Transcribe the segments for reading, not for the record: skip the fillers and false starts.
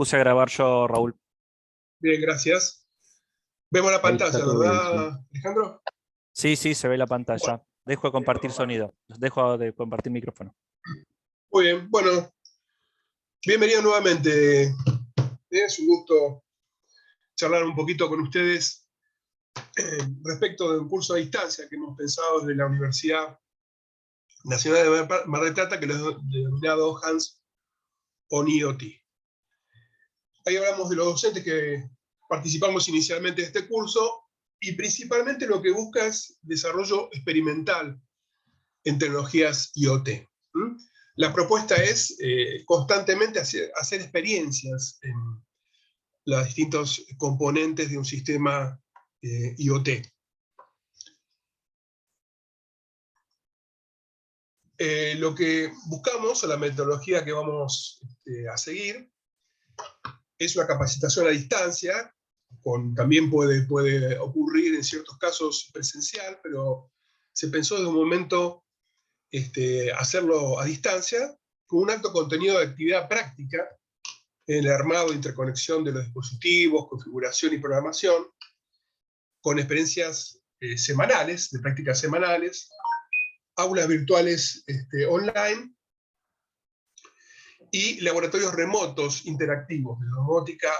Puse a grabar yo, Raúl. Bien, gracias. Vemos la Ahí pantalla, está todo bien, ¿verdad, Alejandro? Sí, se ve la pantalla. Bueno, Dejo de compartir sonido. Dejo de compartir micrófono. muy bien, bueno, bienvenido nuevamente. Es un gusto charlar un poquito con ustedes respecto de un curso a distancia que hemos pensado desde la Universidad Nacional de Mar del Plata, que lo he denominado Hands-on IoT. Ahí hablamos de los docentes que participamos inicialmente de este curso y principalmente lo que busca es desarrollo experimental en tecnologías IoT. La propuesta es constantemente hacer experiencias en los distintos componentes de un sistema IoT. Lo que buscamos, o la metodología que vamos a seguir, es una capacitación a distancia, también puede ocurrir en ciertos casos presencial, pero se pensó desde un momento hacerlo a distancia, con un alto contenido de actividad práctica, en el armado e interconexión de los dispositivos, configuración y programación, con experiencias semanales, de prácticas semanales, aulas virtuales online, y laboratorios remotos interactivos de domótica,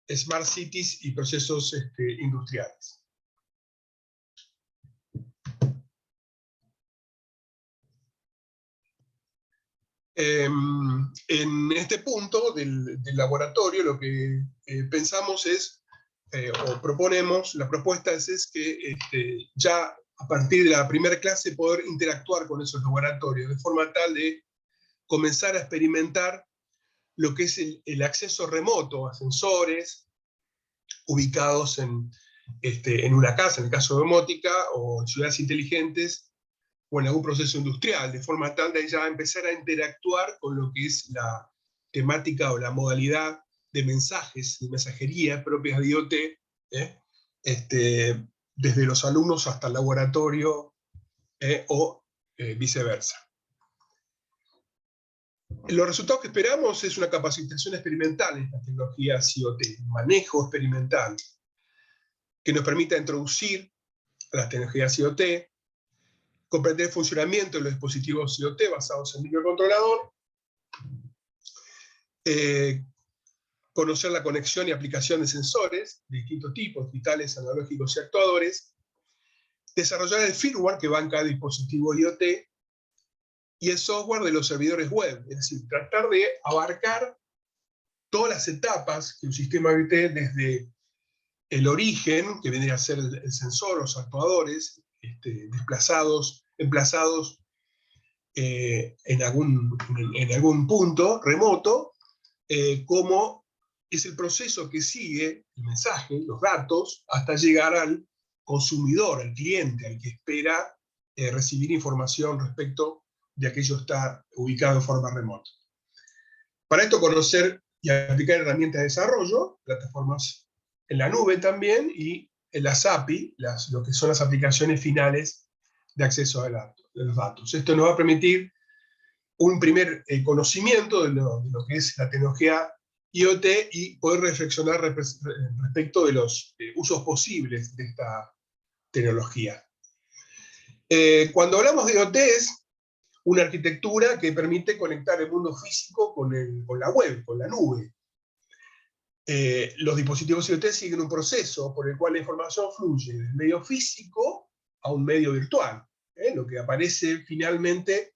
smart cities y procesos industriales. En este punto del laboratorio lo que pensamos es, o proponemos, la propuesta es que ya a partir de la primera clase poder interactuar con esos laboratorios, de forma tal de comenzar a experimentar lo que es el acceso remoto a sensores ubicados en una casa, en el caso de domótica, o en ciudades inteligentes, o en algún proceso industrial, de forma tal de ya empezar a interactuar con lo que es la temática o la modalidad de mensajes, de mensajería propias de IoT, desde los alumnos hasta el laboratorio, o viceversa. Los resultados que esperamos es una capacitación experimental en estas tecnologías IoT, manejo experimental, que nos permita introducir a las tecnologías IoT, comprender el funcionamiento de los dispositivos IoT basados en microcontrolador, conocer la conexión y aplicación de sensores de distintos tipos, digitales, analógicos y actuadores, desarrollar el firmware que va en cada dispositivo IoT, y el software de los servidores web, es decir, tratar de abarcar todas las etapas que un sistema IoT, desde el origen, que vendría a ser el sensor, los actuadores, emplazados en algún punto remoto, cómo es el proceso que sigue el mensaje, los datos, hasta llegar al consumidor, al cliente, al que espera recibir información respecto de aquello que está ubicado en forma remota. Para esto, conocer y aplicar herramientas de desarrollo, plataformas en la nube también, y en las API, lo que son las aplicaciones finales de acceso de los datos. Esto nos va a permitir un primer conocimiento de lo que es la tecnología IoT y poder reflexionar respecto de los usos posibles de esta tecnología. Cuando hablamos de IoT, es una arquitectura que permite conectar el mundo físico con la web, con la nube. Los dispositivos IoT siguen un proceso por el cual la información fluye del medio físico a un medio virtual. Lo que aparece finalmente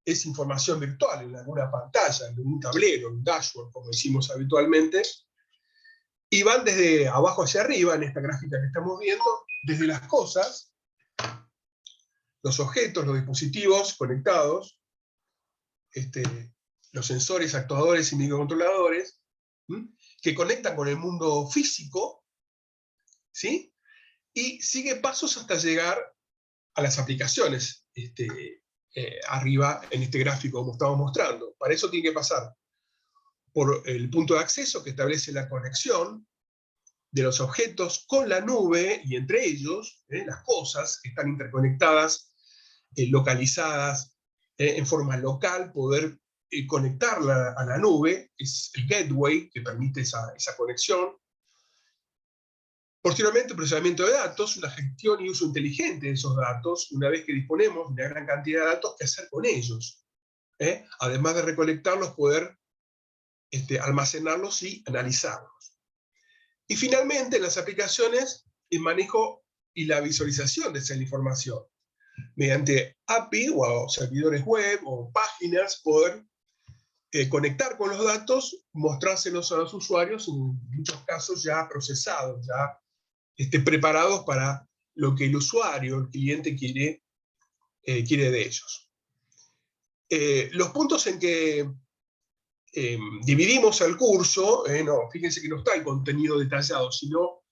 es información virtual en alguna pantalla, en un tablero, en un dashboard, como decimos habitualmente, y van desde abajo hacia arriba, en esta gráfica que estamos viendo, desde las cosas, los objetos, los dispositivos conectados, los sensores, actuadores y microcontroladores, que conectan con el mundo físico, ¿sí? Y sigue pasos hasta llegar a las aplicaciones, arriba en este gráfico como estamos mostrando. Para eso tiene que pasar por el punto de acceso que establece la conexión de los objetos con la nube, y entre ellos, las cosas que están interconectadas, localizadas, en forma local, poder conectarla a la nube, es el gateway que permite esa conexión. Posteriormente, el procesamiento de datos, una gestión y uso inteligente de esos datos, una vez que disponemos de una gran cantidad de datos, ¿qué hacer con ellos? Además de recolectarlos, poder almacenarlos y analizarlos. Y finalmente, en las aplicaciones, el manejo y la visualización de esa información. Mediante API o servidores web o páginas, poder conectar con los datos, mostrárselos a los usuarios, en muchos casos ya procesados, ya preparados para lo que el usuario, el cliente quiere de ellos. Los puntos en que dividimos el curso, fíjense que no está el contenido detallado, sino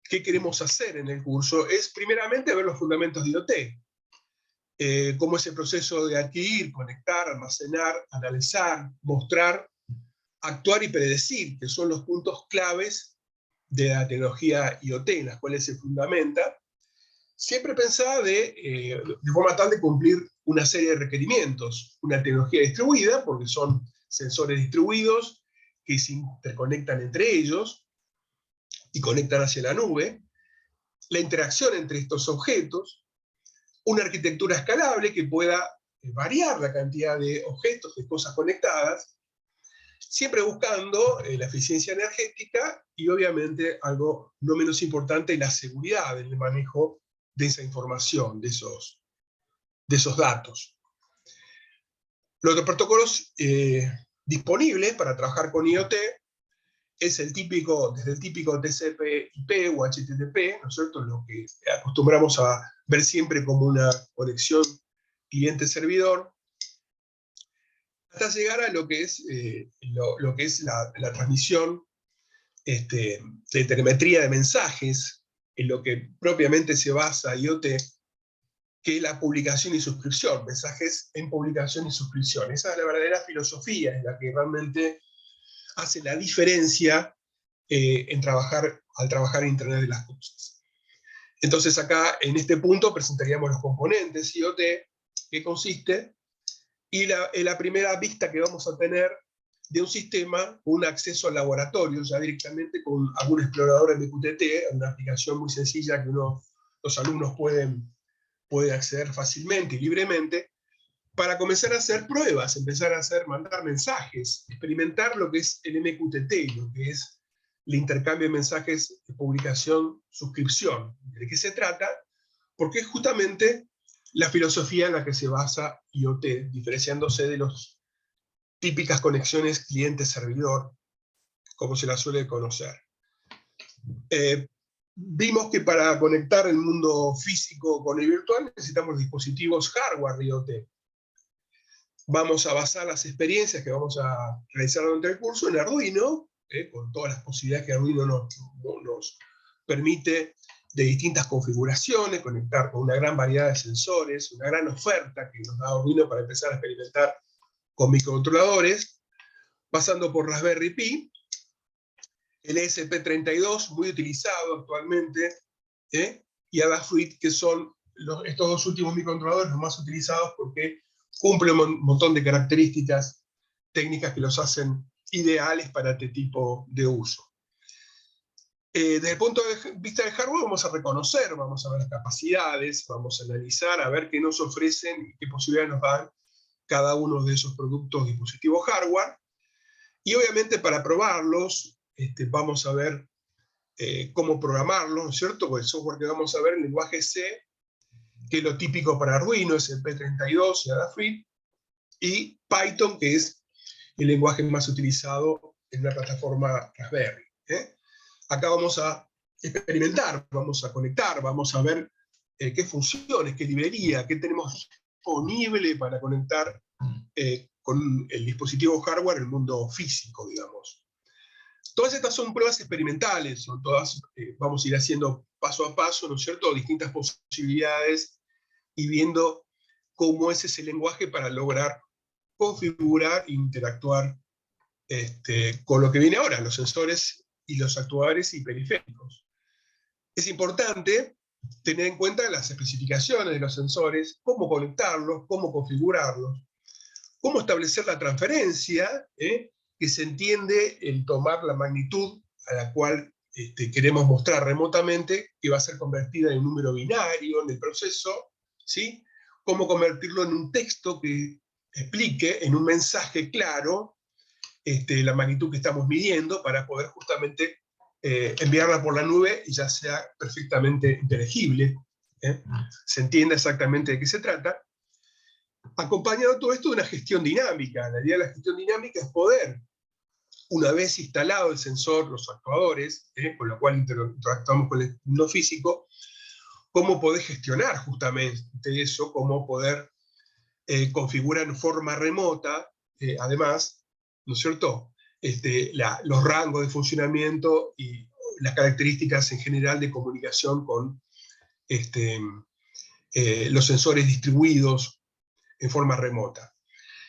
qué queremos hacer en el curso, es primeramente ver los fundamentos de IoT, cómo es el proceso de adquirir, conectar, almacenar, analizar, mostrar, actuar y predecir, que son los puntos claves de la tecnología IoT, en las cuales se fundamenta, siempre pensada de forma tal de cumplir una serie de requerimientos. Una tecnología distribuida, porque son sensores distribuidos que se interconectan entre ellos y conectan hacia la nube, la interacción entre estos objetos, una arquitectura escalable que pueda variar la cantidad de objetos, de cosas conectadas, siempre buscando la eficiencia energética y obviamente algo no menos importante, la seguridad en el manejo de esa información, de esos datos. Los protocolos disponibles para trabajar con IoT es desde el típico TCP/IP o HTTP, ¿no es cierto? Lo que acostumbramos a ver siempre como una conexión cliente-servidor, hasta llegar a lo que es, la transmisión de telemetría de mensajes, en lo que propiamente se basa IoT, que es la publicación y suscripción, mensajes en publicación y suscripción. Esa es la verdadera filosofía, es la que realmente hace la diferencia al trabajar en Internet de las cosas. Entonces acá, en este punto, presentaríamos los componentes IoT, que consiste, y la primera vista que vamos a tener de un sistema con un acceso al laboratorio, ya directamente con algún explorador MQTT, una aplicación muy sencilla que los alumnos pueden acceder fácilmente y libremente, para comenzar a hacer pruebas, mandar mensajes, experimentar lo que es el MQTT, lo que es el intercambio de mensajes de publicación, suscripción. ¿De qué se trata? Porque es justamente la filosofía en la que se basa IoT, diferenciándose de las típicas conexiones cliente-servidor, como se la suele conocer. Vimos que para conectar el mundo físico con el virtual necesitamos dispositivos hardware de IoT. Vamos a basar las experiencias que vamos a realizar durante el curso en Arduino, con todas las posibilidades que Arduino nos permite de distintas configuraciones, conectar con una gran variedad de sensores, una gran oferta que nos da Arduino para empezar a experimentar con microcontroladores, pasando por Raspberry Pi, el ESP32, muy utilizado actualmente, y Adafruit, que son estos dos últimos microcontroladores los más utilizados porque cumplen un montón de características técnicas que los hacen ideales para este tipo de uso. Desde el punto de vista del hardware vamos a reconocer, vamos a ver las capacidades, vamos a analizar, a ver qué nos ofrecen y qué posibilidades nos dan cada uno de esos productos, dispositivos hardware. Y obviamente para probarlos, vamos a ver cómo programarlos, ¿no es cierto? Pues el software que vamos a ver, el lenguaje C, que es lo típico para Arduino, es el P32 y Adafruit, y Python, que es el lenguaje más utilizado en la plataforma Raspberry. Acá vamos a experimentar, vamos a conectar, vamos a ver qué funciones, qué librería, qué tenemos disponible para conectar con el dispositivo hardware el mundo físico, digamos. Todas estas son pruebas experimentales, son todas, vamos a ir haciendo paso a paso, ¿no es cierto?, distintas posibilidades y viendo cómo es ese lenguaje para lograr configurar e interactuar con lo que viene ahora, los sensores y los actuadores y periféricos. Es importante tener en cuenta las especificaciones de los sensores, cómo conectarlos, cómo configurarlos, cómo establecer la transferencia, que se entiende el tomar la magnitud a la cual queremos mostrar remotamente, que va a ser convertida en un número binario en el proceso, ¿sí? Cómo convertirlo en un texto que explique en un mensaje claro la magnitud que estamos midiendo para poder justamente enviarla por la nube y ya sea perfectamente inteligible, se entienda exactamente de qué se trata, acompañado todo esto de una gestión dinámica. La idea de la gestión dinámica es poder, una vez instalado el sensor, los actuadores, con lo cual interactuamos con el mundo físico, cómo poder gestionar justamente eso, cómo poder configurar en forma remota, además, ¿no es cierto?, los rangos de funcionamiento y las características en general de comunicación con los sensores distribuidos en forma remota.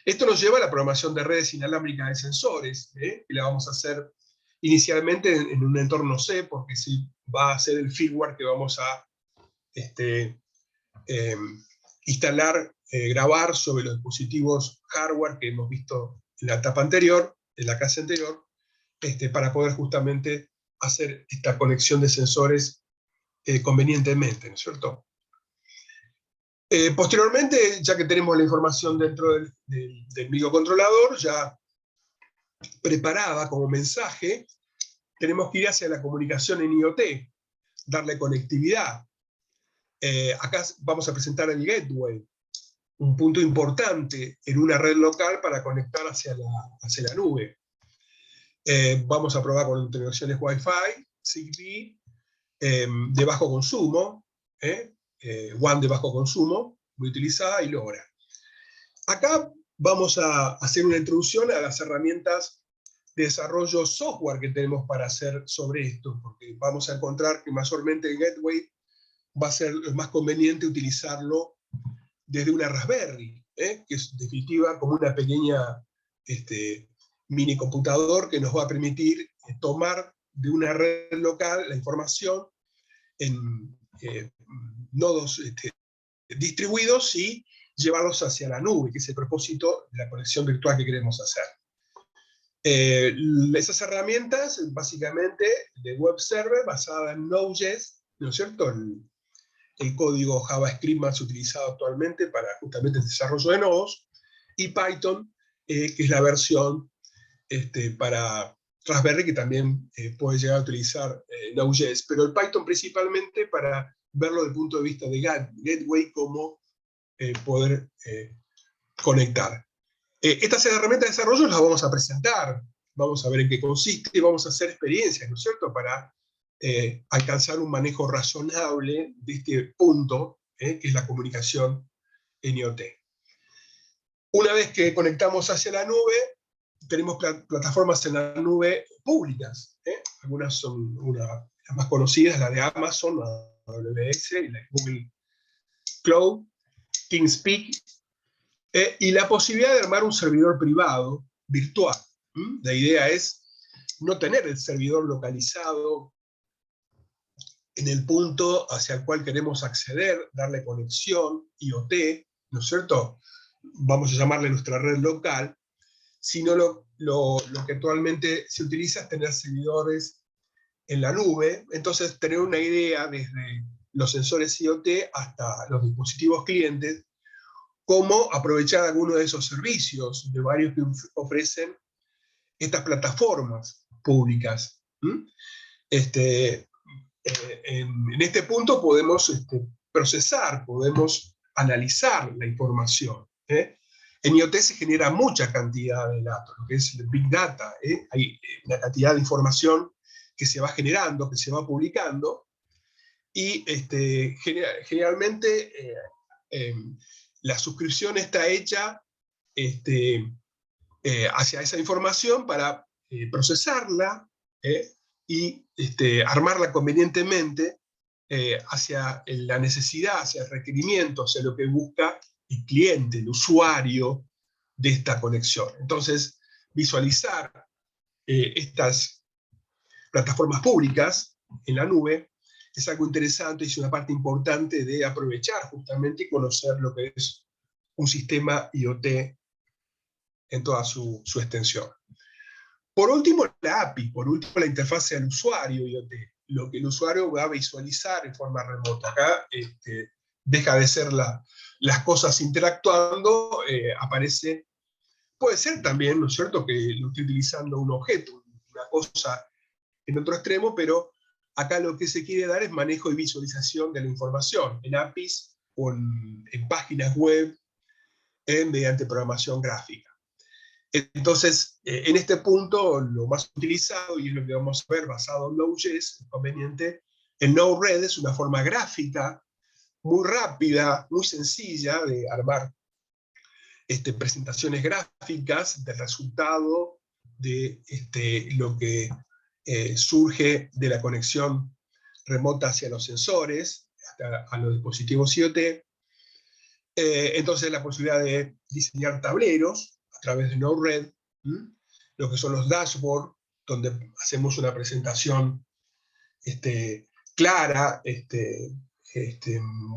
Esto nos lleva a la programación de redes inalámbricas de sensores, que la vamos a hacer inicialmente en un entorno C, porque sí va a ser el firmware que vamos a instalar, grabar sobre los dispositivos hardware que hemos visto en la etapa anterior, en la clase anterior, para poder justamente hacer esta conexión de sensores convenientemente, ¿no es cierto? Posteriormente, ya que tenemos la información dentro del microcontrolador, ya preparada como mensaje, tenemos que ir hacia la comunicación en IoT, darle conectividad. Acá vamos a presentar el gateway, un punto importante en una red local para conectar hacia la nube. Vamos a probar con conexiones Wi-Fi, Zigbee, de bajo consumo, WAN de bajo consumo, muy utilizada, y LoRa. Acá vamos a hacer una introducción a las herramientas de desarrollo software que tenemos para hacer sobre esto, porque vamos a encontrar que mayormente el gateway va a ser más conveniente utilizarlo desde una Raspberry, que es en definitiva como una pequeña mini computador que nos va a permitir tomar de una red local la información en nodos distribuidos y llevarlos hacia la nube, que es el propósito de la conexión virtual que queremos hacer. Esas herramientas, básicamente, de web server basada en Node.js, ¿no es cierto? El código JavaScript más utilizado actualmente para justamente el desarrollo de nodos, y Python, que es la versión para Raspberry, que también puede llegar a utilizar Node.js, pero el Python principalmente para verlo desde el punto de vista de gateway, cómo poder conectar. Estas herramientas de desarrollo las vamos a presentar, vamos a ver en qué consiste, y vamos a hacer experiencias, ¿no es cierto?, para alcanzar un manejo razonable de este punto, que es la comunicación en IoT. Una vez que conectamos hacia la nube, tenemos plataformas en la nube públicas. Algunas son las más conocidas, la de Amazon, la AWS, y la de Google Cloud, TeamSpeak, y la posibilidad de armar un servidor privado virtual. La idea es no tener el servidor localizado en el punto hacia el cual queremos acceder, darle conexión, IoT, ¿no es cierto? Vamos a llamarle nuestra red local, sino lo que actualmente se utiliza es tener servidores en la nube, entonces tener una idea desde los sensores IoT hasta los dispositivos clientes, cómo aprovechar algunos de esos servicios, de varios que ofrecen estas plataformas públicas. En este punto podemos procesar, podemos analizar la información. En IoT se genera mucha cantidad de datos, lo que es el Big Data. Hay una cantidad de información que se va generando, que se va publicando, y generalmente la suscripción está hecha hacia esa información para procesarla y armarla convenientemente hacia la necesidad, hacia el requerimiento, hacia lo que busca el cliente, el usuario de esta conexión. Entonces, visualizar estas plataformas públicas en la nube es algo interesante y es una parte importante de aprovechar justamente y conocer lo que es un sistema IoT en toda su extensión. Por último, la API, por último, la interfase al usuario IoT, lo que el usuario va a visualizar en forma remota. Acá deja de ser las cosas interactuando, aparece, puede ser también, ¿no es cierto?, que lo esté utilizando un objeto, una cosa en otro extremo, pero acá lo que se quiere dar es manejo y visualización de la información en APIs o en páginas web mediante programación gráfica. Entonces, en este punto, lo más utilizado, y es lo que vamos a ver basado en Node.js, es conveniente, el Node-RED es una forma gráfica muy rápida, muy sencilla de armar presentaciones gráficas del resultado de lo que surge de la conexión remota hacia los sensores, hasta a los dispositivos IoT. Entonces la posibilidad de diseñar tableros a través de Node-RED, lo que son los dashboards, donde hacemos una presentación clara,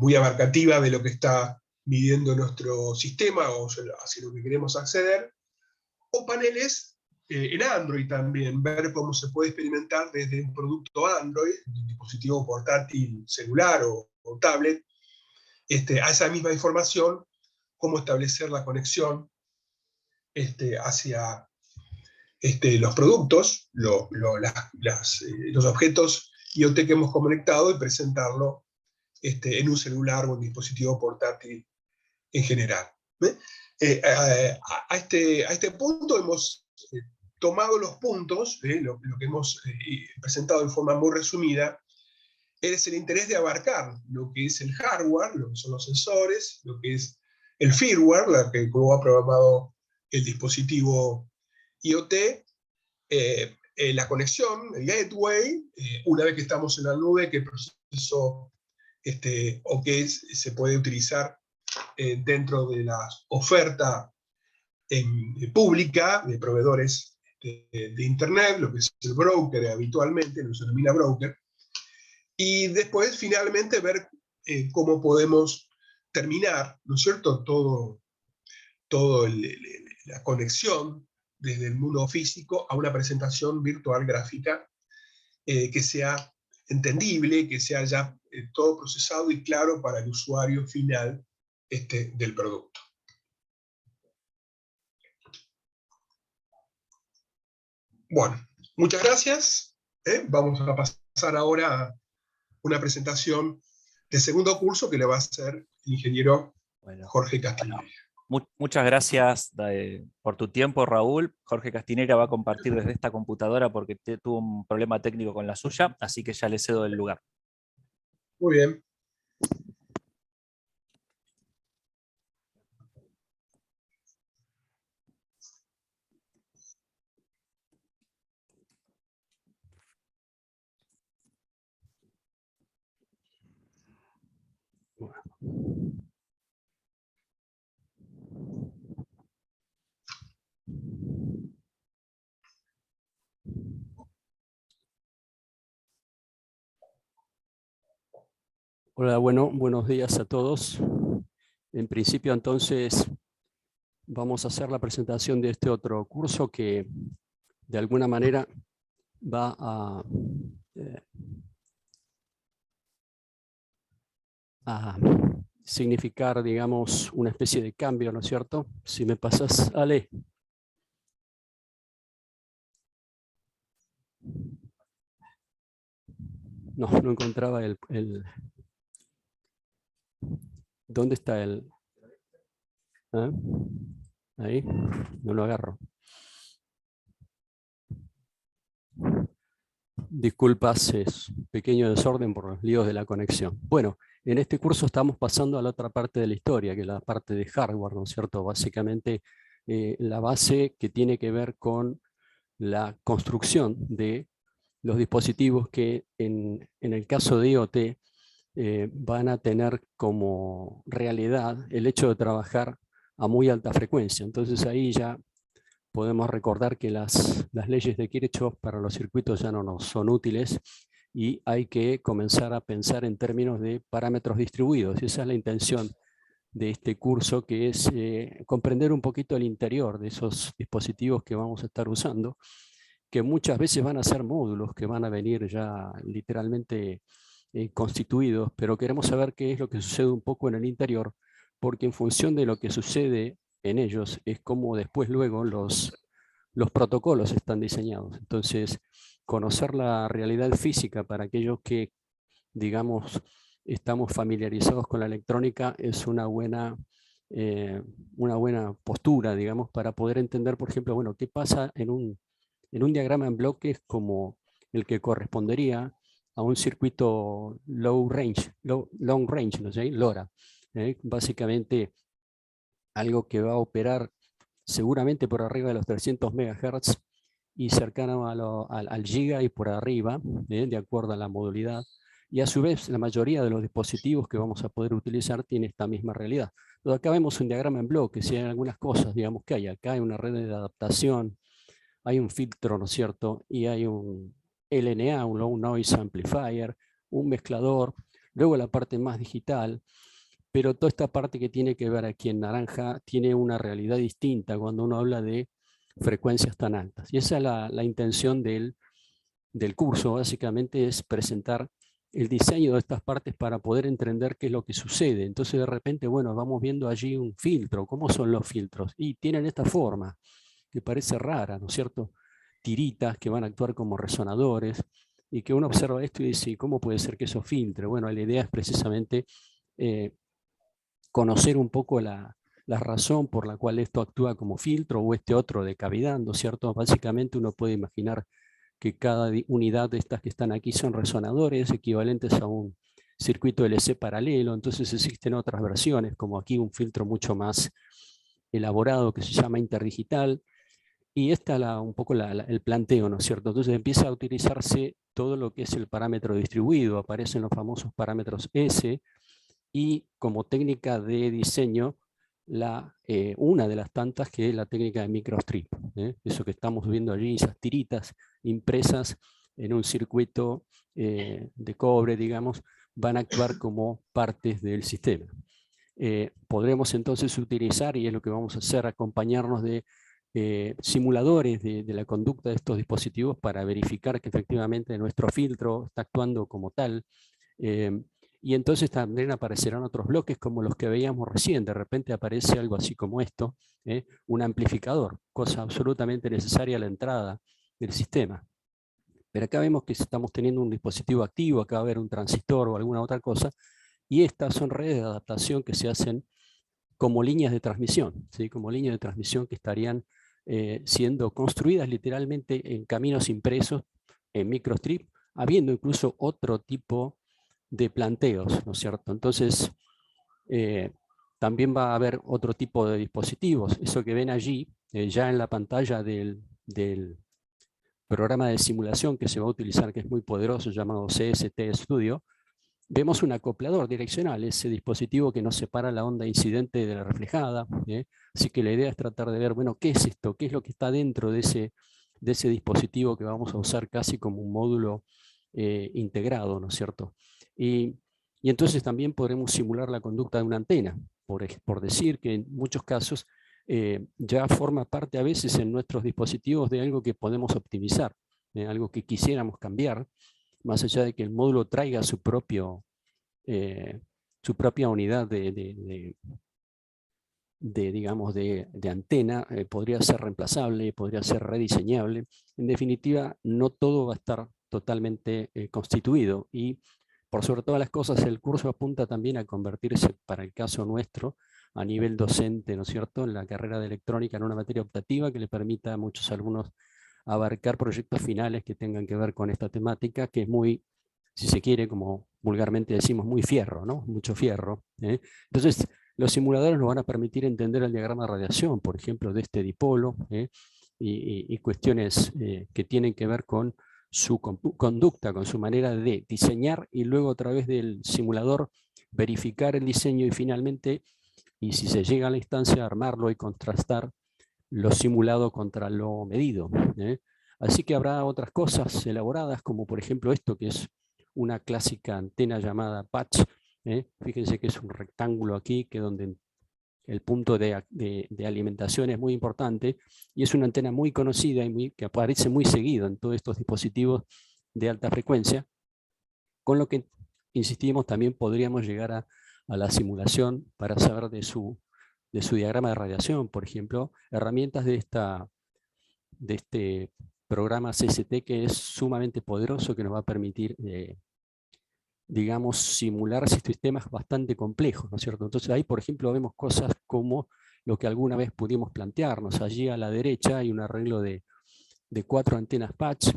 muy abarcativa de lo que está midiendo nuestro sistema o hacia lo que queremos acceder, o paneles en Android también, ver cómo se puede experimentar desde un producto Android, un dispositivo portátil, celular o tablet, a esa misma información, cómo establecer la conexión hacia los productos, los objetos IoT que hemos conectado y presentarlo en un celular o un dispositivo portátil en general. A este punto hemos tomado los puntos, lo que hemos presentado en forma muy resumida, es el interés de abarcar lo que es el hardware, lo que son los sensores, lo que es el firmware, cómo ha programado el dispositivo IoT, la conexión, el gateway, una vez que estamos en la nube, qué proceso o qué se puede utilizar dentro de la oferta pública de proveedores de Internet, lo que es el broker habitualmente, lo que se denomina broker, y después finalmente ver cómo podemos terminar, ¿no es cierto?, todo la conexión desde el mundo físico a una presentación virtual gráfica que sea entendible, que sea ya todo procesado y claro para el usuario final del producto. Bueno, muchas gracias. Vamos a pasar ahora a una presentación de segundo curso que le va a hacer el ingeniero Jorge Castinera. Muchas gracias por tu tiempo, Raúl. Jorge Castinera va a compartir desde esta computadora porque tuvo un problema técnico con la suya, así que ya le cedo el lugar. Muy bien. Hola, buenos días a todos. En principio, entonces, vamos a hacer la presentación de este otro curso que, de alguna manera, va a significar, digamos, una especie de cambio, ¿no es cierto? Si me pasas, Ale. No encontraba el... ¿Dónde está el...? ¿Ah? Ahí, no lo agarro. Disculpas, es pequeño desorden por los líos de la conexión. Bueno, en este curso estamos pasando a la otra parte de la historia, que es la parte de hardware, ¿no es cierto? Básicamente la base que tiene que ver con la construcción de los dispositivos que en el caso de IoT van a tener como realidad el hecho de trabajar a muy alta frecuencia. Entonces ahí ya podemos recordar que las leyes de Kirchhoff para los circuitos ya no nos son útiles y hay que comenzar a pensar en términos de parámetros distribuidos. Y esa es la intención de este curso, que es comprender un poquito el interior de esos dispositivos que vamos a estar usando, que muchas veces van a ser módulos que van a venir ya literalmente constituidos, pero queremos saber qué es lo que sucede un poco en el interior, porque en función de lo que sucede en ellos es como después luego los protocolos están diseñados. Entonces, conocer la realidad física para aquellos que, digamos, estamos familiarizados con la electrónica es una buena postura, digamos, para poder entender, por ejemplo, bueno, qué pasa en un diagrama en bloques como el que correspondería a un circuito long range, ¿no sé? LoRa. Básicamente algo que va a operar seguramente por arriba de los 300 MHz y cercano al giga y por arriba, de acuerdo a la modalidad. Y a su vez, la mayoría de los dispositivos que vamos a poder utilizar tiene esta misma realidad. Entonces, acá vemos un diagrama en bloques y hay algunas cosas, digamos, que hay. Acá hay una red de adaptación, hay un filtro, ¿no es cierto? Y hay un LNA, un Low Noise Amplifier, un mezclador, luego la parte más digital, pero toda esta parte que tiene que ver aquí en naranja tiene una realidad distinta cuando uno habla de frecuencias tan altas. Y esa es la intención del curso, básicamente es presentar el diseño de estas partes para poder entender qué es lo que sucede. Entonces de repente, bueno, vamos viendo allí un filtro. ¿Cómo son los filtros? Y tienen esta forma, que parece rara, ¿no es cierto? Tiritas que van a actuar como resonadores, y que uno observa esto y dice, ¿cómo puede ser que eso filtre? Bueno, la idea es precisamente conocer un poco la razón por la cual esto actúa como filtro o este otro de cavidad, ¿no es cierto? Básicamente uno puede imaginar que cada unidad de estas que están aquí son resonadores equivalentes a un circuito LC paralelo. Entonces existen otras versiones, como aquí un filtro mucho más elaborado que se llama interdigital. Y esta es un poco el planteo, ¿no es cierto? Entonces empieza a utilizarse todo lo que es el parámetro distribuido, aparecen los famosos parámetros S, y como técnica de diseño, una de las tantas que es la técnica de microstrip. Eso que estamos viendo allí, esas tiritas impresas en un circuito de cobre, digamos, van a actuar como partes del sistema. Podremos entonces utilizar, y es lo que vamos a hacer, acompañarnos de simuladores de la conducta de estos dispositivos para verificar que efectivamente nuestro filtro está actuando como tal. Y entonces también aparecerán otros bloques como los que veíamos recién. De repente aparece algo así como esto, un amplificador, cosa absolutamente necesaria a la entrada del sistema. Pero acá vemos que estamos teniendo un dispositivo activo, acá va a haber un transistor o alguna otra cosa, y estas son redes de adaptación que se hacen como líneas de transmisión, ¿sí? Como líneas de transmisión que estarían siendo construidas literalmente en caminos impresos, en microstrip, habiendo incluso otro tipo de planteos, ¿no es cierto? Entonces, también va a haber otro tipo de dispositivos. Eso que ven allí, ya en la pantalla del programa de simulación que se va a utilizar, que es muy poderoso, llamado CST Studio, vemos un acoplador direccional, ese dispositivo que nos separa la onda incidente de la reflejada. Así que la idea es tratar de ver, bueno, ¿qué es esto? ¿Qué es lo que está dentro de ese dispositivo que vamos a usar casi como un módulo integrado, ¿no es cierto? Y entonces también podremos simular la conducta de una antena, por decir que en muchos casos ya forma parte a veces en nuestros dispositivos de algo que podemos optimizar, algo que quisiéramos cambiar, más allá de que el módulo traiga su propia unidad digamos, de antena, podría ser reemplazable, podría ser rediseñable. En definitiva, no todo va a estar totalmente constituido, y por sobre todas las cosas el curso apunta también a convertirse, para el caso nuestro, a nivel docente, ¿no es cierto?, en la carrera de electrónica, en una materia optativa que le permita a muchos alumnos abarcar proyectos finales que tengan que ver con esta temática, que es muy, si se quiere, como vulgarmente decimos, muy fierro, ¿no? Mucho fierro. Entonces, los simuladores nos van a permitir entender el diagrama de radiación, por ejemplo, de este dipolo, y cuestiones que tienen que ver con su conducta, con su manera de diseñar, y luego a través del simulador verificar el diseño y finalmente, y si se llega a la instancia, armarlo y contrastar lo simulado contra lo medido. Así que habrá otras cosas elaboradas, como por ejemplo esto, que es una clásica antena llamada patch, Fíjense que es un rectángulo aquí, que donde el punto de alimentación es muy importante, y es una antena muy conocida y que aparece muy seguido en todos estos dispositivos de alta frecuencia, con lo que, insistimos, también podríamos llegar a la simulación para saber de su diagrama de radiación, por ejemplo, herramientas de este programa CST, que es sumamente poderoso, que nos va a permitir, digamos, simular sistemas bastante complejos, ¿no es cierto? Entonces ahí, por ejemplo, vemos cosas como lo que alguna vez pudimos plantearnos. Allí a la derecha hay un arreglo de 4 antenas patch,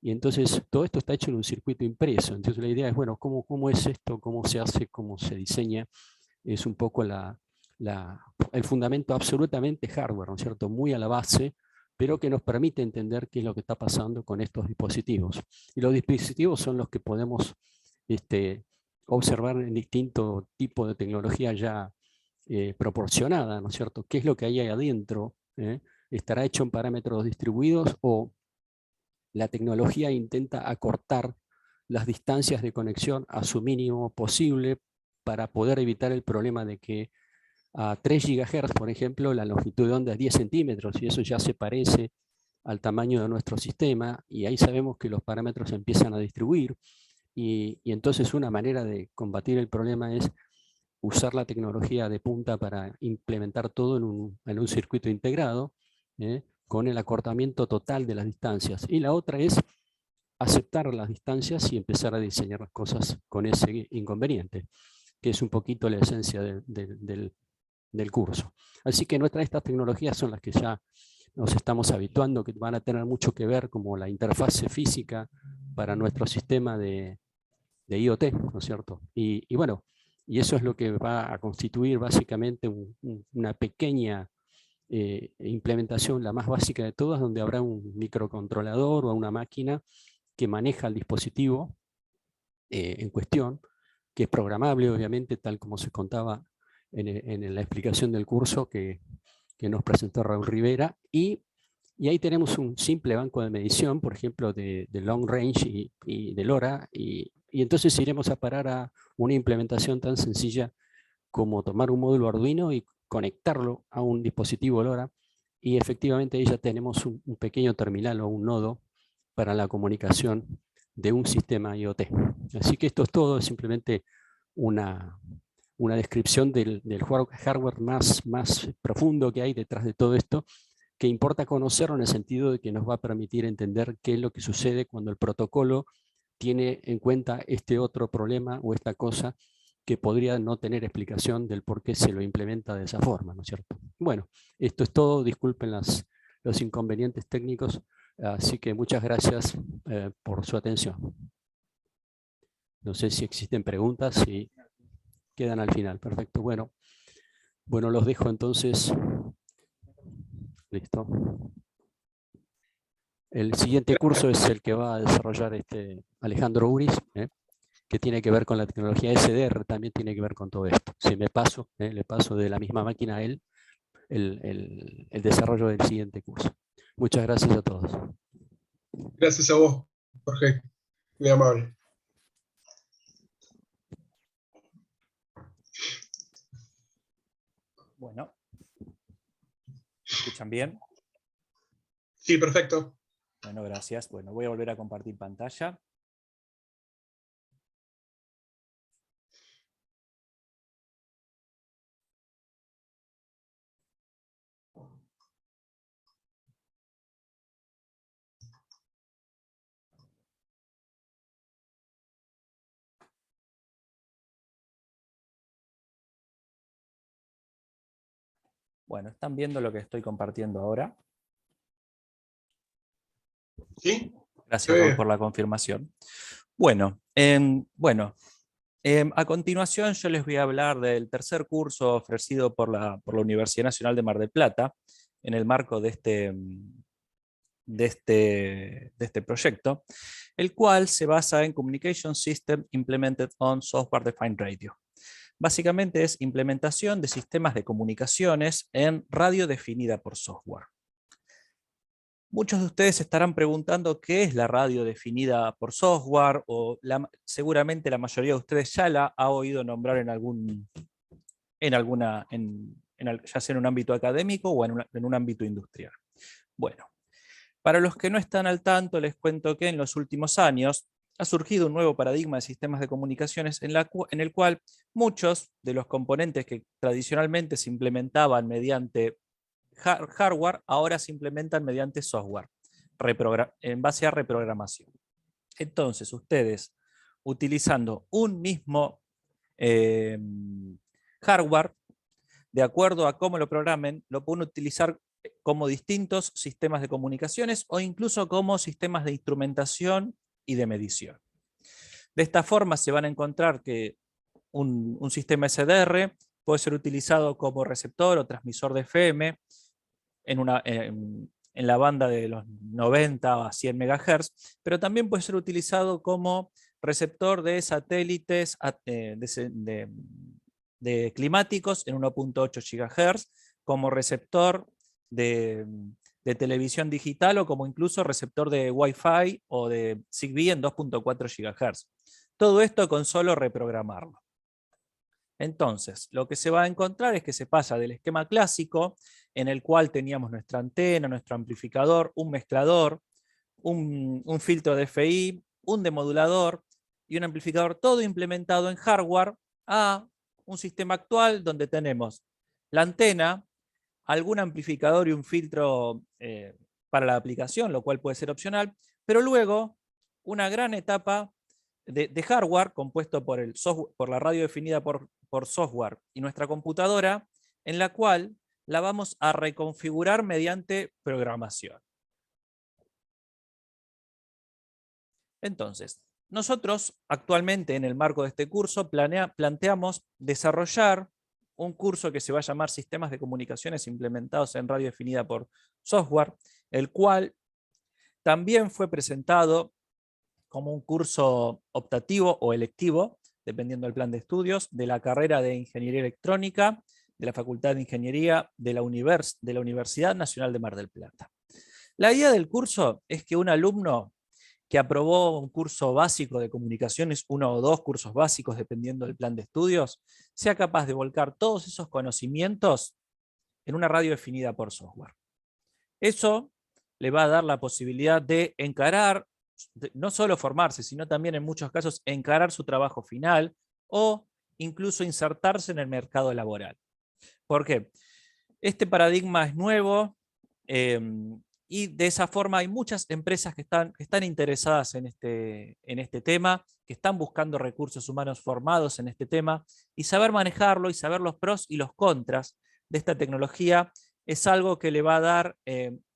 y entonces todo esto está hecho en un circuito impreso. Entonces la idea es, bueno, ¿cómo es esto? ¿Cómo se hace? ¿Cómo se diseña? Es un poco el fundamento absolutamente hardware, ¿no es cierto? Muy a la base, pero que nos permite entender qué es lo que está pasando con estos dispositivos. Y los dispositivos son los que podemos observar en distintos tipos de tecnología ya proporcionada, ¿no es cierto? ¿Qué es lo que hay ahí adentro? ¿Estará hecho en parámetros distribuidos o la tecnología intenta acortar las distancias de conexión a su mínimo posible para poder evitar el problema de que a 3 GHz, por ejemplo, la longitud de onda es 10 centímetros, y eso ya se parece al tamaño de nuestro sistema, y ahí sabemos que los parámetros empiezan a distribuir, y entonces una manera de combatir el problema es usar la tecnología de punta para implementar todo en un circuito integrado, con el acortamiento total de las distancias. Y la otra es aceptar las distancias y empezar a diseñar las cosas con ese inconveniente, que es un poquito la esencia del curso. Así que estas tecnologías son las que ya nos estamos habituando, que van a tener mucho que ver como la interfase física para nuestro sistema de IoT, ¿no es cierto? Y bueno, y eso es lo que va a constituir básicamente una pequeña implementación, la más básica de todas, donde habrá un microcontrolador o una máquina que maneja el dispositivo en cuestión, que es programable, obviamente, tal como se contaba en la explicación del curso que nos presentó Raúl Rivera, y ahí tenemos un simple banco de medición, por ejemplo, de long range y de LoRa, y entonces iremos a parar a una implementación tan sencilla como tomar un módulo Arduino y conectarlo a un dispositivo LoRa, y efectivamente ahí ya tenemos un pequeño terminal o un nodo para la comunicación de un sistema IoT. Así que esto es todo, es simplemente una descripción del hardware más profundo que hay detrás de todo esto, que importa conocerlo en el sentido de que nos va a permitir entender qué es lo que sucede cuando el protocolo tiene en cuenta este otro problema o esta cosa que podría no tener explicación del por qué se lo implementa de esa forma, ¿no es cierto? Bueno, esto es todo, disculpen los inconvenientes técnicos, así que muchas gracias por su atención. No sé si existen preguntas, si quedan al final. Perfecto, bueno, los dejo entonces. Listo. El siguiente curso es el que va a desarrollar Alejandro Uris, que tiene que ver con la tecnología SDR, también tiene que ver con todo esto. Si me paso, le paso de la misma máquina a él el desarrollo del siguiente curso. Muchas gracias a todos. Gracias a vos, Jorge. Muy amable. Bueno, ¿me escuchan bien? Sí, perfecto. Bueno, gracias. Bueno, voy a volver a compartir pantalla. Bueno, ¿están viendo lo que estoy compartiendo ahora? ¿Sí? Gracias, Raúl, por la confirmación. Bueno, a continuación yo les voy a hablar del tercer curso ofrecido por la Universidad Nacional de Mar del Plata en el marco de este proyecto, el cual se basa en Communication System Implemented on Software Defined Radio. Básicamente es implementación de sistemas de comunicaciones en radio definida por software. Muchos de ustedes se estarán preguntando qué es la radio definida por software, o seguramente la mayoría de ustedes ya la ha oído nombrar ya sea en un ámbito académico o en un ámbito industrial. Bueno, para los que no están al tanto, les cuento que en los últimos años ha surgido un nuevo paradigma de sistemas de comunicaciones en el cual muchos de los componentes que tradicionalmente se implementaban mediante hardware ahora se implementan mediante software, en base a reprogramación. Entonces, ustedes, utilizando un mismo hardware, de acuerdo a cómo lo programen, lo pueden utilizar como distintos sistemas de comunicaciones o incluso como sistemas de instrumentación y de medición. De esta forma se van a encontrar que un sistema SDR puede ser utilizado como receptor o transmisor de FM en la banda de los 90 a 100 MHz, pero también puede ser utilizado como receptor de satélites de climáticos en 1.8 GHz, como receptor de televisión digital o como incluso receptor de Wi-Fi o de Zigbee en 2.4 GHz. Todo esto con solo reprogramarlo. Entonces, lo que se va a encontrar es que se pasa del esquema clásico, en el cual teníamos nuestra antena, nuestro amplificador, un mezclador, un filtro de DFI, un demodulador y un amplificador, todo implementado en hardware, a un sistema actual donde tenemos la antena, algún amplificador y un filtro para la aplicación, lo cual puede ser opcional, pero luego una gran etapa de hardware compuesto por la radio definida por software y nuestra computadora, en la cual la vamos a reconfigurar mediante programación. Entonces, nosotros actualmente en el marco de este curso planteamos desarrollar un curso que se va a llamar Sistemas de Comunicaciones implementados en radio definida por software, el cual también fue presentado como un curso optativo o electivo, dependiendo del plan de estudios, de la carrera de Ingeniería Electrónica, de la Facultad de Ingeniería de la Universidad Nacional de Mar del Plata. La idea del curso es que un alumno que aprobó un curso básico de comunicaciones, 1 o 2 cursos básicos dependiendo del plan de estudios, sea capaz de volcar todos esos conocimientos en una radio definida por software. Eso le va a dar la posibilidad de encarar, no solo formarse, sino también en muchos casos encarar su trabajo final o incluso insertarse en el mercado laboral. ¿Por qué? Este paradigma es nuevo y de esa forma hay muchas empresas que están interesadas en este tema, que están buscando recursos humanos formados en este tema, y saber manejarlo y saber los pros y los contras de esta tecnología es algo que le va a dar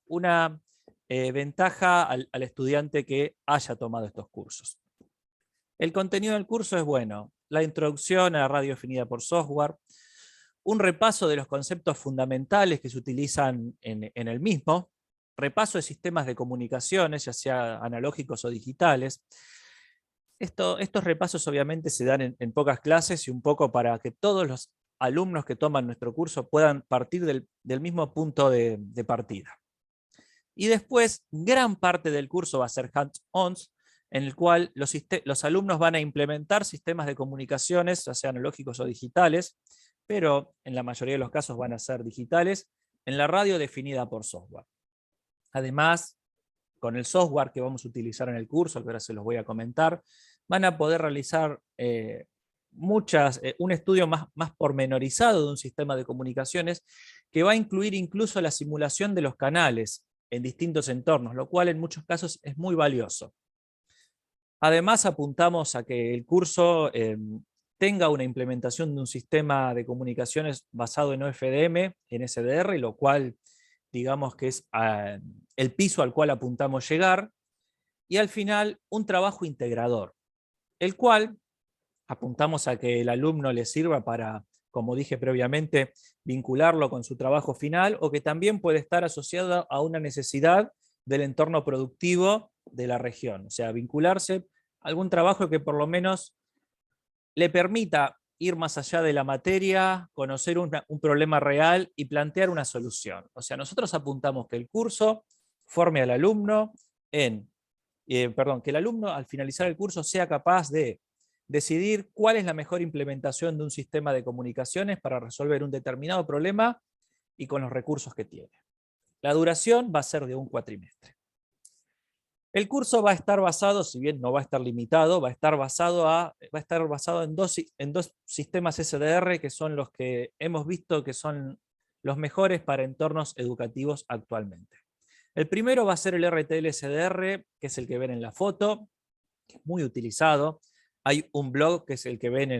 una ventaja al estudiante que haya tomado estos cursos. El contenido del curso es bueno: la introducción a la radio definida por software, un repaso de los conceptos fundamentales que se utilizan en el mismo, repaso de sistemas de comunicaciones, ya sea analógicos o digitales. Estos repasos obviamente se dan en pocas clases y un poco para que todos los alumnos que toman nuestro curso puedan partir del mismo punto de partida. Y después, gran parte del curso va a ser hands-on, en el cual los alumnos van a implementar sistemas de comunicaciones, ya sean analógicos o digitales, pero en la mayoría de los casos van a ser digitales, en la radio definida por software. Además, con el software que vamos a utilizar en el curso, que ahora se los voy a comentar, van a poder realizar un estudio más pormenorizado de un sistema de comunicaciones que va a incluir incluso la simulación de los canales en distintos entornos, lo cual en muchos casos es muy valioso. Además, apuntamos a que el curso tenga una implementación de un sistema de comunicaciones basado en OFDM, en SDR, lo cual digamos que es el piso al cual apuntamos llegar, y al final un trabajo integrador, el cual apuntamos a que el alumno le sirva para, como dije previamente, vincularlo con su trabajo final, o que también puede estar asociado a una necesidad del entorno productivo de la región, o sea, vincularse a algún trabajo que por lo menos le permita ir más allá de la materia, conocer un problema real y plantear una solución. O sea, nosotros apuntamos que el curso forme al alumno que el alumno al finalizar el curso sea capaz de decidir cuál es la mejor implementación de un sistema de comunicaciones para resolver un determinado problema y con los recursos que tiene. La duración va a ser de un cuatrimestre. El curso va a estar basado, si bien no va a estar limitado, va a estar basado en dos sistemas SDR que son los que hemos visto que son los mejores para entornos educativos actualmente. El primero va a ser el RTL-SDR, que es el que ven en la foto, que es muy utilizado. Hay un blog, que es el que ven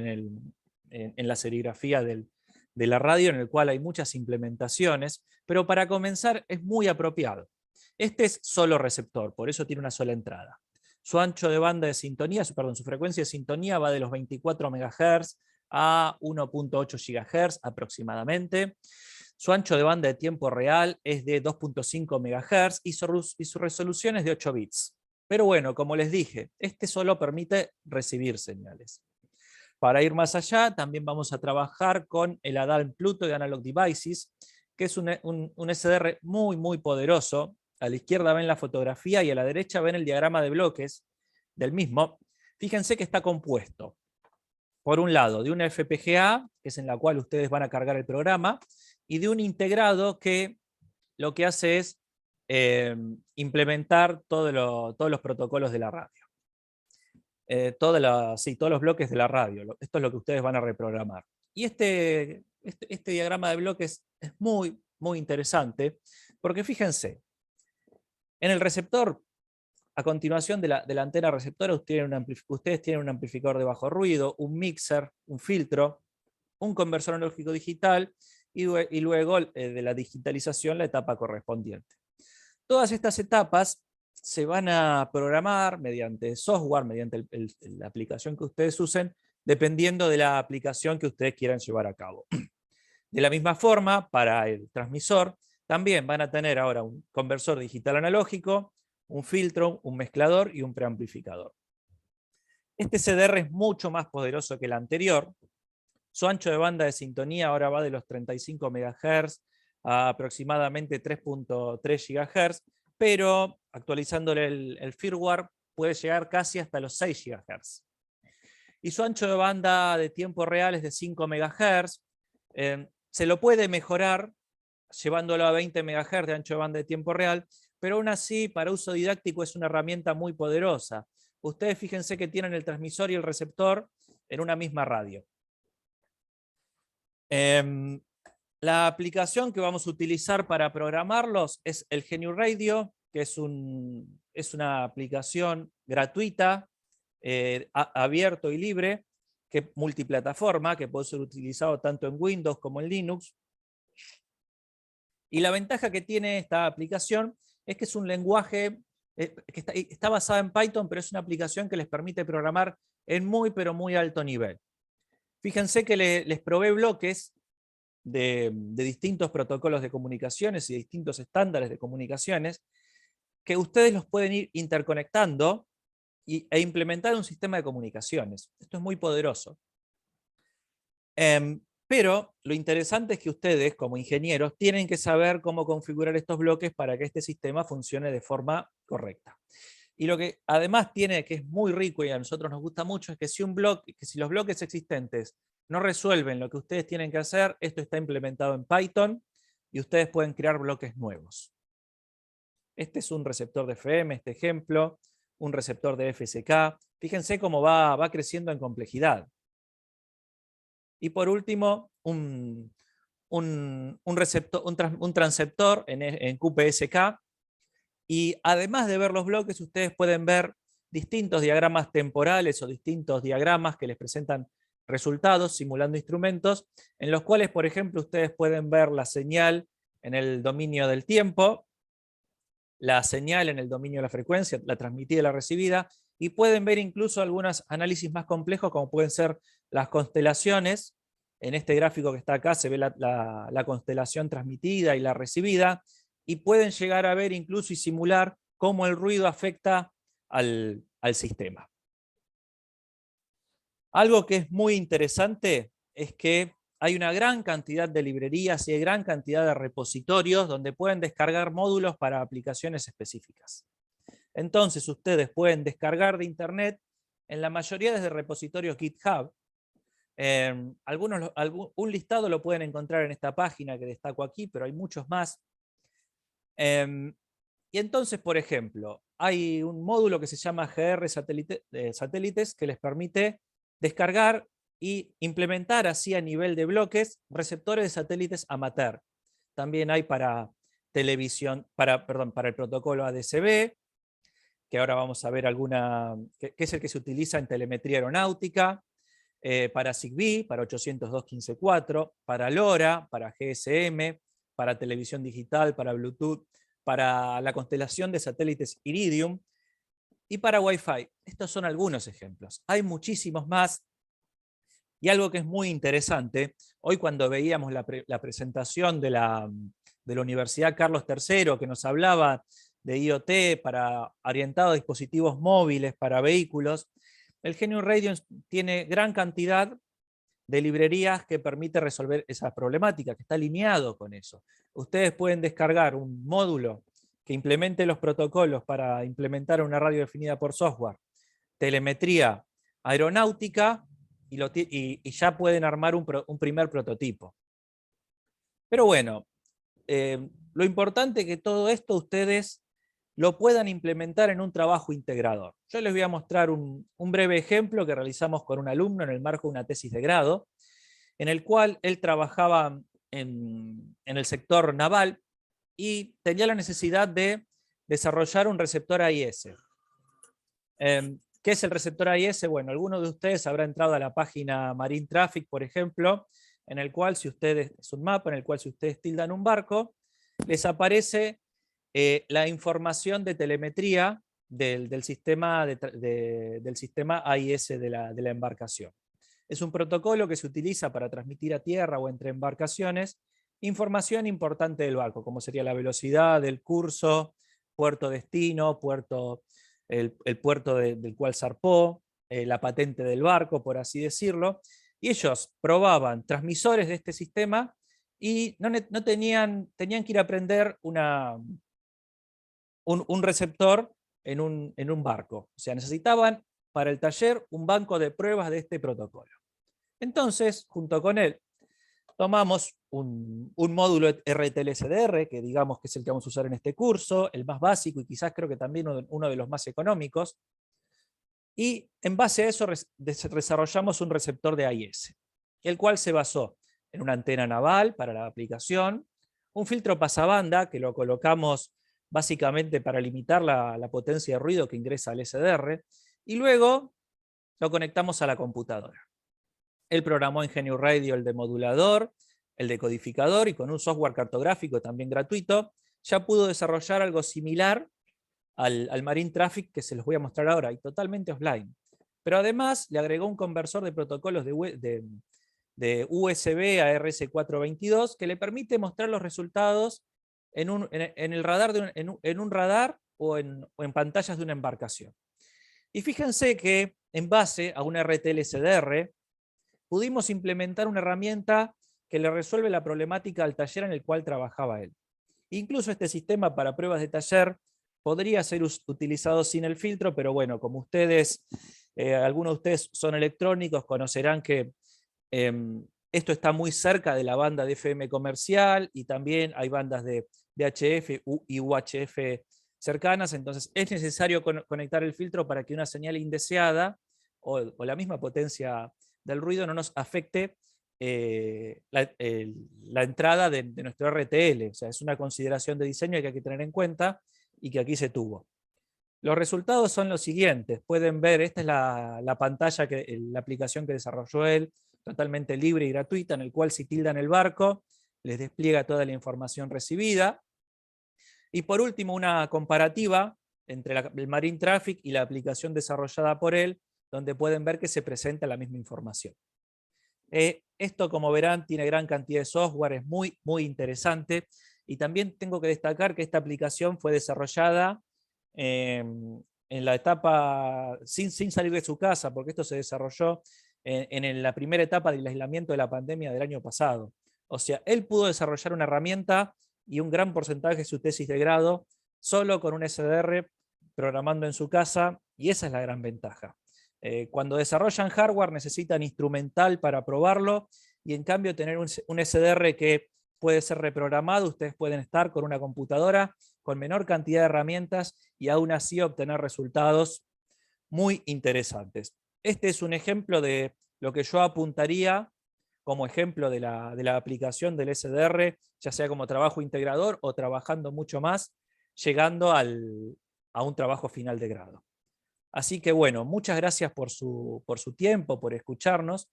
en la serigrafía de la radio, en el cual hay muchas implementaciones, pero para comenzar es muy apropiado. Este es solo receptor, por eso tiene una sola entrada. Su ancho de banda de sintonía, su frecuencia de sintonía va de los 24 MHz a 1.8 GHz aproximadamente. Su ancho de banda de tiempo real es de 2.5 MHz y su resolución es de 8 bits. Pero bueno, como les dije, este solo permite recibir señales. Para ir más allá, también vamos a trabajar con el ADALM Pluto de Analog Devices, que es un SDR muy poderoso. A la izquierda ven la fotografía y a la derecha ven el diagrama de bloques del mismo. Fíjense que está compuesto, por un lado, de una FPGA, que es en la cual ustedes van a cargar el programa, y de un integrado que lo que hace es implementar todos los protocolos de la radio. Todos los bloques de la radio. Esto es lo que ustedes van a reprogramar. Y este diagrama de bloques es muy interesante, porque fíjense, en el receptor, a continuación de la antena receptora, ustedes tienen un amplificador de bajo ruido, un mixer, un filtro, un conversor analógico digital, y luego de la digitalización la etapa correspondiente. Todas estas etapas se van a programar mediante software, mediante la aplicación que ustedes usen, dependiendo de la aplicación que ustedes quieran llevar a cabo. De la misma forma, para el transmisor, también van a tener ahora un conversor digital analógico, un filtro, un mezclador y un preamplificador. Este CDR es mucho más poderoso que el anterior. Su ancho de banda de sintonía ahora va de los 35 MHz a aproximadamente 3.3 GHz, pero actualizándole el firmware puede llegar casi hasta los 6 GHz. Y su ancho de banda de tiempo real es de 5 MHz. Se lo puede mejorar llevándolo a 20 MHz de ancho de banda de tiempo real, pero aún así para uso didáctico es una herramienta muy poderosa. Ustedes fíjense que tienen el transmisor y el receptor en una misma radio. La aplicación que vamos a utilizar para programarlos es el GNU Radio, que es una aplicación gratuita, abierto y libre, que multiplataforma, que puede ser utilizado tanto en Windows como en Linux. Y la ventaja que tiene esta aplicación es que es un lenguaje que está basada en Python, pero es una aplicación que les permite programar en pero muy alto nivel. Fíjense que les probé bloques de distintos protocolos de comunicaciones y distintos estándares de comunicaciones que ustedes los pueden ir interconectando e implementar un sistema de comunicaciones. Esto es muy poderoso. Pero lo interesante es que ustedes, como ingenieros, tienen que saber cómo configurar estos bloques para que este sistema funcione de forma correcta. Y lo que además tiene, que es muy rico y a nosotros nos gusta mucho, es que si los bloques existentes no resuelven lo que ustedes tienen que hacer, esto está implementado en Python y ustedes pueden crear bloques nuevos. Este es un receptor de FM, este ejemplo, un receptor de FSK. Fíjense cómo va creciendo en complejidad. Y por último, un transceptor en QPSK. Y además de ver los bloques, ustedes pueden ver distintos diagramas temporales o distintos diagramas que les presentan resultados simulando instrumentos, en los cuales, por ejemplo, ustedes pueden ver la señal en el dominio del tiempo, la señal en el dominio de la frecuencia, la transmitida y la recibida, y pueden ver incluso algunos análisis más complejos, como pueden ser las constelaciones. En este gráfico que está acá se ve la constelación transmitida y la recibida, y pueden llegar a ver incluso y simular cómo el ruido afecta al sistema. Algo que es muy interesante es que hay una gran cantidad de librerías y hay gran cantidad de repositorios donde pueden descargar módulos para aplicaciones específicas. Entonces ustedes pueden descargar de internet en la mayoría de repositorios GitHub. Un listado lo pueden encontrar en esta página que destaco aquí, pero hay muchos más. Y entonces, por ejemplo, hay un módulo que se llama GR Satélites que les permite descargar y implementar así a nivel de bloques receptores de satélites amateur. También hay para televisión, para el protocolo ADCB, que ahora vamos a ver que es el que se utiliza en telemetría aeronáutica, para Zigbee, para 802.15.4, para LoRa, para GSM, para televisión digital, para Bluetooth, para la constelación de satélites Iridium y para Wi-Fi. Estos son algunos ejemplos. Hay muchísimos más. Y algo que es muy interesante, hoy cuando veíamos la presentación de la Universidad Carlos III, que nos hablaba de IoT orientado a dispositivos móviles para vehículos, el GNU Radio tiene gran cantidad de librerías que permite resolver esa problemática, que está alineado con eso. Ustedes pueden descargar un módulo que implemente los protocolos para implementar una radio definida por software, telemetría aeronáutica, y ya pueden armar un primer prototipo. Pero bueno, lo importante es que todo esto ustedes lo puedan implementar en un trabajo integrador. Yo les voy a mostrar un breve ejemplo que realizamos con un alumno en el marco de una tesis de grado, en el cual él trabajaba en el sector naval y tenía la necesidad de desarrollar un receptor AIS. ¿Qué es el receptor AIS? Bueno, alguno de ustedes habrá entrado a la página Marine Traffic, por ejemplo, en el cual es un mapa en el cual si ustedes tildan un barco, les aparece la información de telemetría del sistema AIS de la embarcación. Es un protocolo que se utiliza para transmitir a tierra o entre embarcaciones información importante del barco, como sería la velocidad, el curso, puerto destino, el puerto del cual zarpó, la patente del barco, por así decirlo. Y ellos probaban transmisores de este tenían que ir a aprender un receptor en un barco. O sea, necesitaban para el taller un banco de pruebas de este protocolo. Entonces, junto con él, tomamos un módulo RTL-SDR, que digamos que es el que vamos a usar en este curso, el más básico y quizás creo que también uno de los más económicos, y en base a eso desarrollamos un receptor de AIS, el cual se basó en una antena naval para la aplicación, un filtro pasabanda que lo colocamos básicamente para limitar la potencia de ruido que ingresa al SDR, y luego lo conectamos a la computadora. Él programó en GNU Radio el demodulador, el decodificador, y con un software cartográfico también gratuito, ya pudo desarrollar algo similar al Marine Traffic que se los voy a mostrar ahora, y totalmente offline. Pero además le agregó un conversor de protocolos de USB a RS422 que le permite mostrar los resultados en un radar o en pantallas de una embarcación. Y fíjense que en base a un RTL-SDR pudimos implementar una herramienta que le resuelve la problemática al taller en el cual trabajaba él. Incluso este sistema para pruebas de taller podría ser utilizado sin el filtro, pero bueno, como ustedes, algunos de ustedes son electrónicos, conocerán que esto está muy cerca de la banda de FM comercial y también hay bandas de HF y UHF cercanas, entonces es necesario conectar el filtro para que una señal indeseada o la misma potencia del ruido no nos afecte la entrada de nuestro RTL. O sea, es una consideración de diseño que hay que tener en cuenta y que aquí se tuvo. Los resultados son los siguientes. Pueden ver, esta es la pantalla, la aplicación que desarrolló él, totalmente libre y gratuita, en el cual si tildan el barco, les despliega toda la información recibida. Y por último, una comparativa entre el Marine Traffic y la aplicación desarrollada por él, donde pueden ver que se presenta la misma información. Esto, como verán, tiene gran cantidad de software, es muy, muy interesante. Y también tengo que destacar que esta aplicación fue desarrollada en la etapa sin salir de su casa, porque esto se desarrolló en la primera etapa del aislamiento de la pandemia del año pasado. O sea, él pudo desarrollar una herramienta y un gran porcentaje de su tesis de grado solo con un SDR programando en su casa, y esa es la gran ventaja. Cuando desarrollan hardware necesitan instrumental para probarlo, y en cambio tener un SDR que puede ser reprogramado, ustedes pueden estar con una computadora con menor cantidad de herramientas y aún así obtener resultados muy interesantes. Este es un ejemplo de lo que yo apuntaría como ejemplo de la aplicación del SDR, ya sea como trabajo integrador o trabajando mucho más, llegando a un trabajo final de grado. Así que bueno, muchas gracias por su tiempo, por escucharnos.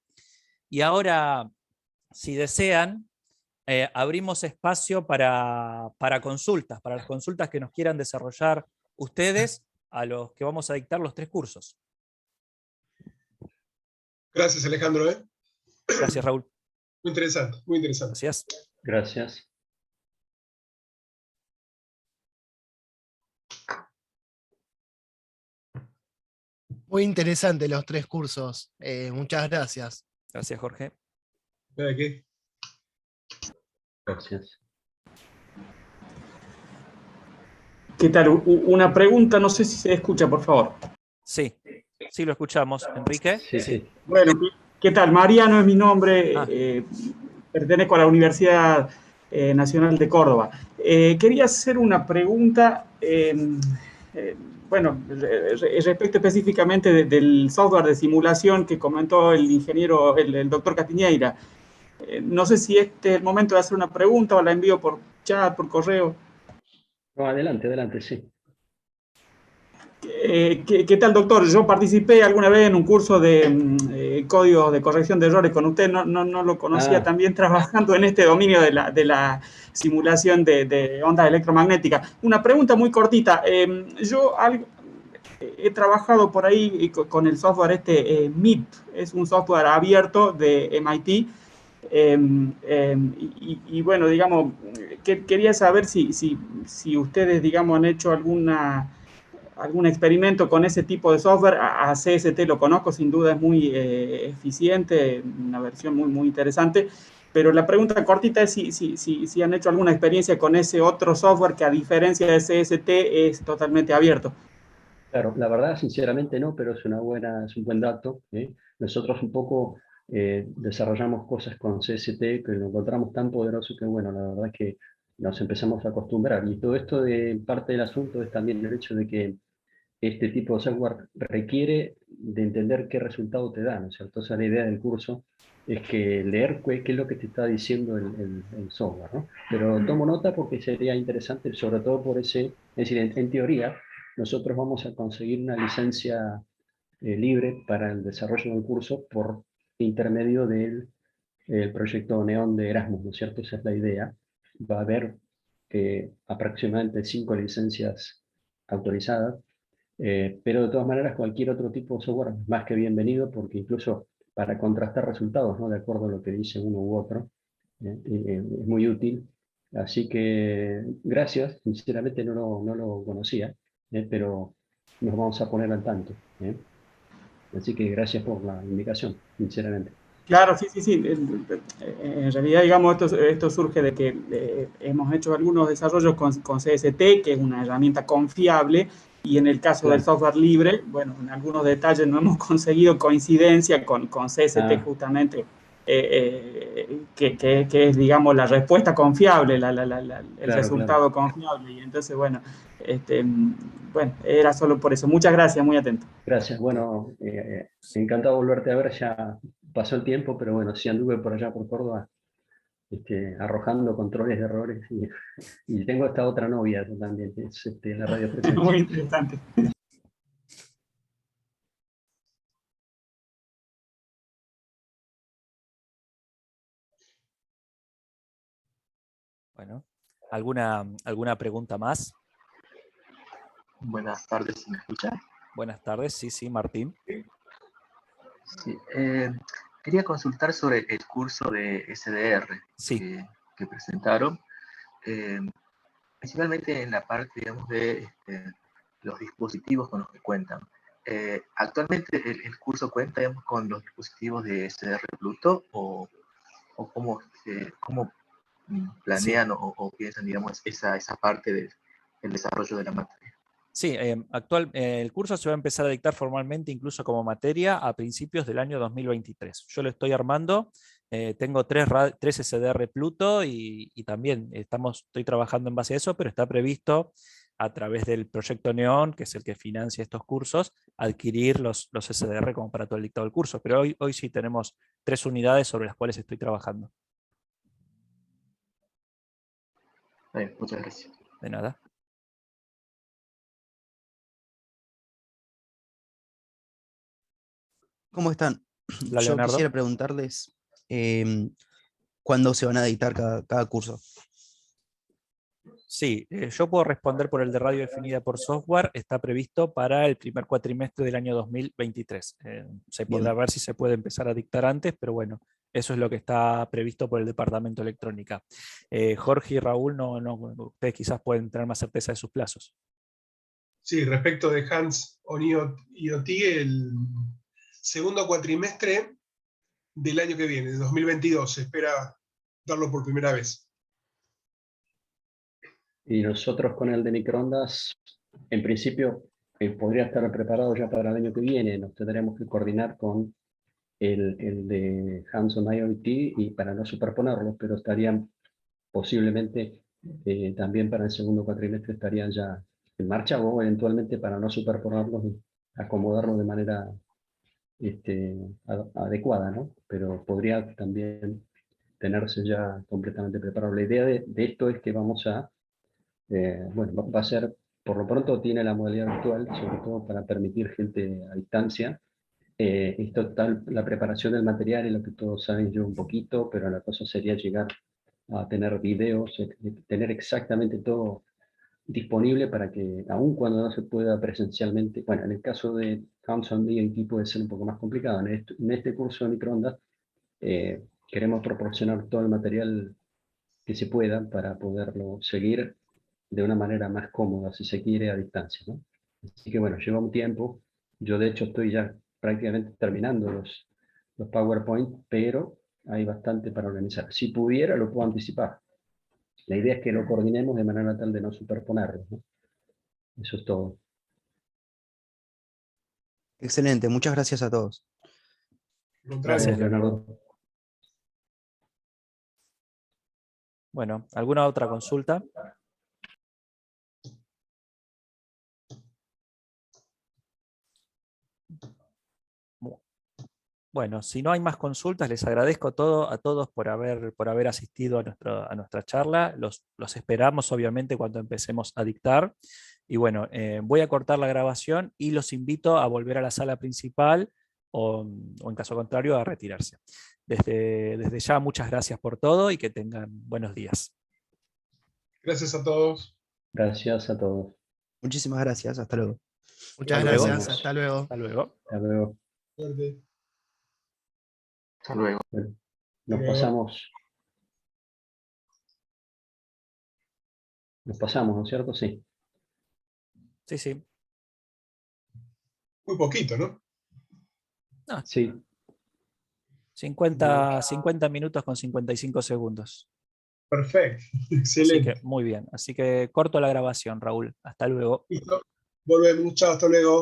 Y ahora, si desean, abrimos espacio para consultas, para las consultas que nos quieran desarrollar ustedes a los que vamos a dictar los 3 cursos. Gracias, Alejandro. Gracias, Raúl. Muy interesante, muy interesante. Gracias. Gracias. Muy interesante los 3 cursos. Muchas gracias. Gracias, Jorge. ¿De qué? Gracias. ¿Qué tal? Una pregunta, no sé si se escucha, por favor. Sí, sí lo esquechamos. Enrique. Sí. Bueno, ¿qué tal? Mariano es mi nombre, Ah. pertenezco a la Universidad Nacional de Córdoba. Quería hacer una pregunta, bueno, respecto específicamente del software de simulación que comentó el ingeniero, el doctor Castiñeira. No sé si este es el momento de hacer una pregunta o la envío por chat, por correo. No, adelante, sí. ¿Qué tal, doctor? Yo participé alguna vez en un curso de códigos de corrección de errores con usted, no lo conocía también trabajando en este dominio de la simulación de ondas electromagnéticas. Una pregunta muy cortita. Yo he trabajado por ahí con el software MIP, es un software abierto de MIT. Y bueno, digamos, quería saber si ustedes, digamos, han hecho algún experimento con ese tipo de software. A CST lo conozco, sin duda es muy eficiente, una versión muy interesante, pero la pregunta cortita es si han hecho alguna experiencia con ese otro software que, a diferencia de CST, es totalmente abierto. Claro, la verdad, sinceramente no, pero es un buen dato. Nosotros un poco desarrollamos cosas con CST que lo encontramos tan poderoso que, bueno, la verdad es que nos empezamos a acostumbrar. Y todo esto, de parte del asunto, es también el hecho de que este tipo de software requiere de entender qué resultado te da, ¿no es cierto? Esa es la idea del curso, es que leer qué es lo que te está diciendo el software, ¿no? Pero tomo nota porque sería interesante, sobre todo por ese, es decir, en teoría, nosotros vamos a conseguir una licencia libre para el desarrollo del curso por intermedio del proyecto NEON de Erasmus, ¿no es cierto? Esa es la idea. Va a haber aproximadamente 5 licencias autorizadas, pero de todas maneras cualquier otro tipo de software es más que bienvenido, porque incluso para contrastar resultados, ¿no? De acuerdo a lo que dice uno u otro, es muy útil. Así que gracias, sinceramente no lo conocía, pero nos vamos a poner al tanto. Así que gracias por la indicación, sinceramente. Claro, sí. En realidad, digamos, esto surge de que hemos hecho algunos desarrollos con CST, que es una herramienta confiable, y en el caso del software libre, bueno, en algunos detalles no hemos conseguido coincidencia con CST justamente, que es, digamos, la respuesta confiable, el resultado confiable. Y entonces, bueno, era solo por eso. Muchas gracias, muy atento. Gracias, bueno, encantado de volverte a ver, ya pasó el tiempo, pero bueno, sí anduve por allá por Córdoba, arrojando controles de errores, y tengo esta otra novia también, es la radiofrecuencia. Muy interesante. Bueno, ¿alguna pregunta más? Buenas tardes, ¿me escucha? Buenas tardes, sí, Martín. Sí, quería consultar sobre el curso de SDR que presentaron, principalmente en la parte, digamos, de los dispositivos con los que cuentan. ¿Actualmente el curso cuenta, digamos, con los dispositivos de SDR Pluto o cómo planean Sí. o piensan, digamos, esa parte del desarrollo de la materia? Sí, el curso se va a empezar a dictar formalmente, incluso como materia, a principios del año 2023. Yo lo estoy armando, tengo tres SDR Pluto y también estoy trabajando en base a eso, pero está previsto a través del proyecto Neon, que es el que financia estos cursos, adquirir los SDR como para todo el dictado del curso. Pero hoy sí tenemos 3 unidades sobre las cuales estoy trabajando. Muchas gracias. De nada. ¿Cómo están? Hola, Yo Leonardo. quisiera preguntarles cuándo se van a dictar cada curso. Sí, yo puedo responder por el de radio definida por software. Está previsto para el primer cuatrimestre del año 2023. Se podrá Bien. ver si se puede empezar a dictar antes, pero bueno, eso es lo que está previsto por el Departamento de Electrónica. Jorge y Raúl, ustedes quizás pueden tener más certeza de sus plazos. Sí, respecto de Hands-on IoT, el segundo cuatrimestre del año que viene, de 2022, se espera darlo por primera vez. Y nosotros con el de microondas, en principio, podría estar preparado ya para el año que viene. Nos tendremos que coordinar con el de Hands-on IoT y para no superponerlos, pero estarían posiblemente también para el segundo cuatrimestre estarían ya en marcha, o eventualmente para no superponerlos y acomodarlos de manera adecuada, ¿no? Pero podría también tenerse ya completamente preparado. La idea de esto es que vamos a bueno, va a ser, por lo pronto tiene la modalidad virtual, sobre todo para permitir gente a distancia. Esto tal, la preparación del material es lo que todos saben yo un poquito, pero la cosa sería llegar a tener videos, tener exactamente todo disponible para que, aun cuando no se pueda presencialmente, bueno, en el caso de Hands-on IoT puede ser un poco más complicado. En este curso de microondas queremos proporcionar todo el material que se pueda para poderlo seguir de una manera más cómoda, si se quiere, a distancia, ¿no? Así que bueno, lleva un tiempo. Yo de hecho estoy ya prácticamente terminando los PowerPoint, pero hay bastante para organizar. Si pudiera, lo puedo anticipar. La idea es que lo coordinemos de manera tal de no superponerlos, ¿no? Eso es todo. Excelente, muchas gracias a todos. Gracias, Leonardo. Leonardo. Bueno, ¿alguna otra consulta? Bueno, si no hay más consultas, les agradezco a todos por haber asistido a nuestra charla. Los esperamos, obviamente, cuando empecemos a dictar. Y bueno, voy a cortar la grabación y los invito a volver a la sala principal o en caso contrario, a retirarse. Desde ya, muchas gracias por todo y que tengan buenos días. Gracias a todos. Gracias a todos. Muchísimas gracias, hasta luego. Muchas Hasta luego. gracias, hasta luego. Hasta luego. Hasta luego. Suerte. Hasta luego. Bueno, nos Luego. pasamos, ¿no es cierto? Sí. Sí, sí. Muy poquito, ¿no? No, Sí. 50 minutos con 55 segundos. Perfecto. Así Excelente. que muy bien. Así que corto la grabación, Raúl. Hasta luego. Listo. Volvemos. Chao, hasta luego.